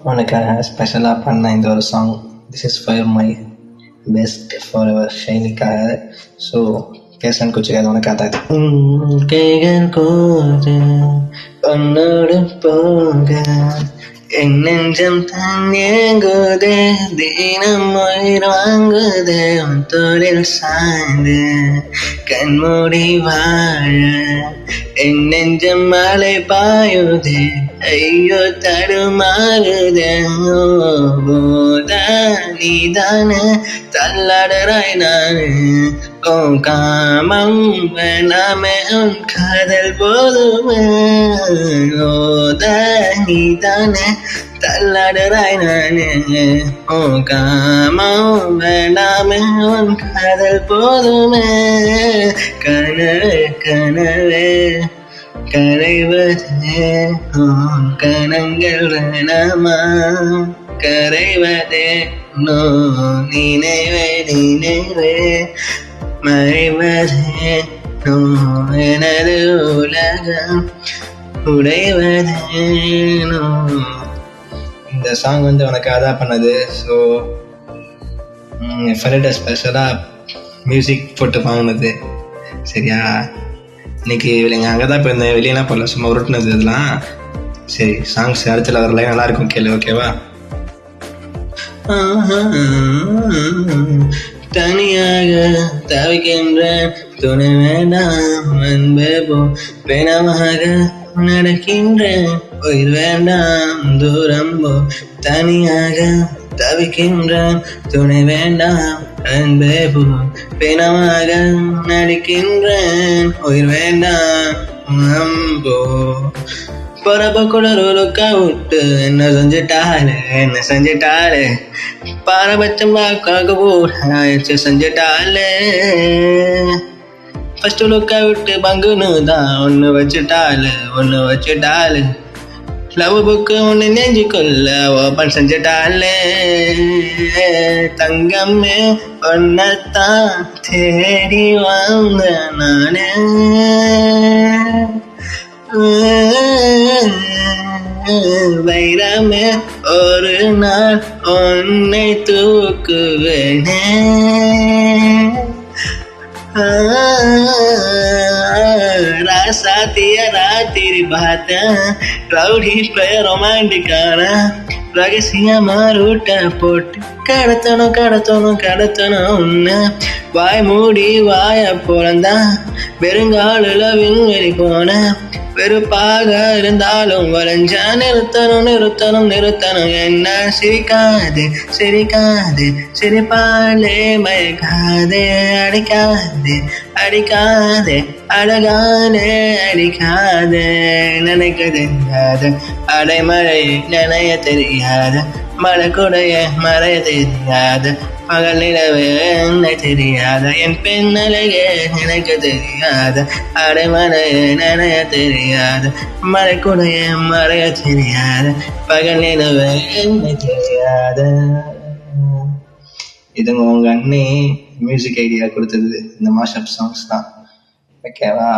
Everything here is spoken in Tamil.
உனக்காக ஸ்பெஷலாக பண்ண இந்த ஒரு song this is for my best forever ஷைனிக்காக. ஸோ பேசன்னு குச்சிக்காது உனக்காக கைகள் கோது உன்னோடு போக என் நெஞ்சம் தான் ஏங்குதே தினம் உயிர் வாங்குதே உன் தோளில் சாய்ந்து கண்மூடி வாழ என் நெஞ்சம் மழை பாயுதே ஐயோ தடுமாறுதே நீதானே தள்ளாடுறாய் நானு உன் காமம் வேணாமே உன் காதல் போதுமே நீதானே தள்ளாடுறாய் நானு உன் காமம் வேணாமே உன் காதல் போதுமே கனவே கனவே கரைவதே கணங்கள் வேணாமா கரைவதே நோ நினைவே நினைவே மறைவதே நோ எனது உலகம் உடைவதே நோ. இந்த சாங் உனக்கு அதான் பண்ணது. ஸோ ஃப்ரெண்டை ஸ்பெஷலாக மியூசிக் போட்டு வாங்கினது சரியா. இன்னைக்கு இல்லைங்க அங்கே தான் போயிருந்தேன், வெளியெல்லாம் போடல, சும்மா உருட்டுனது இதெல்லாம். சரி சாங்ஸ் அடுத்துல வர லைன் நல்லா இருக்கும் கேளு, ஓகேவா? தனியாக தவிக்கின்றேன் துணை வேண்டாம் அன்பே போ பிணமாக நடக்கின்றேன் உயிர் வேண்டாம் தூரம் போ தனியாக தவிக்கின்றேன் துணை வேண்டாம் அன்பே போ பிணமாக நடிக்கின்றேன் உயிர் வேண்டாம் போ பரப்ப கூட ரோலுக்கா விட்டு என்ன செஞ்சிட்டாலே பாரபட்சம் பார்க்காக போச்சு செஞ்சிட்டாலே ஃபர்ஸ்ட் லுக்கா விட்டு பங்குன்னு தான் ஒன்று வச்சுட்டாலே லவ் புக்கு ஒன்று நெஞ்சுக்குள்ள ஓப்பன் செஞ்சிட்டாலே தங்கமே ஒன்னத்தான் தேடி வந்த நானே வைரமே ஒரு நாள் உன்னை தூக்குவேனே ராசாத்திய ராத்திரி பார்த்தேன் ரவுடி பிளேயர் ரொமான்டிக்கான ரகசியமா ரூட்டை போட்டு கடத்தணும் உன்னை வாய் மூடி வாய போலந்தான் வெறுங்காலில் விண்வெளி போன வெறுப்பாக இருந்தாலும் வளைஞ்சா நிறுத்தணும் என்ன சிரிக்காதே சிரிப்பாலே மயக்காதே அடிக்காதே அழகானே அடிக்காதே நினைக்க தெரியாத அடைமழை நினைய தெரியாத மழைக்குடைய மறைய தெரியாத பகல் நிலவே என்னை தெரியாத என் பெண்ணலையே நினைக்க தெரியாத அடைமழையே நினைய தெரியாத மழைக்குடைய மறைய தெரியாத பகல் நிலவே என்னை தெரியாத. இதுங்க உங்க அண்ணே மியூசிக் ஐடியா கொடுத்தது இந்த மாஷப் சாங்ஸ் தான், ஓகேவா?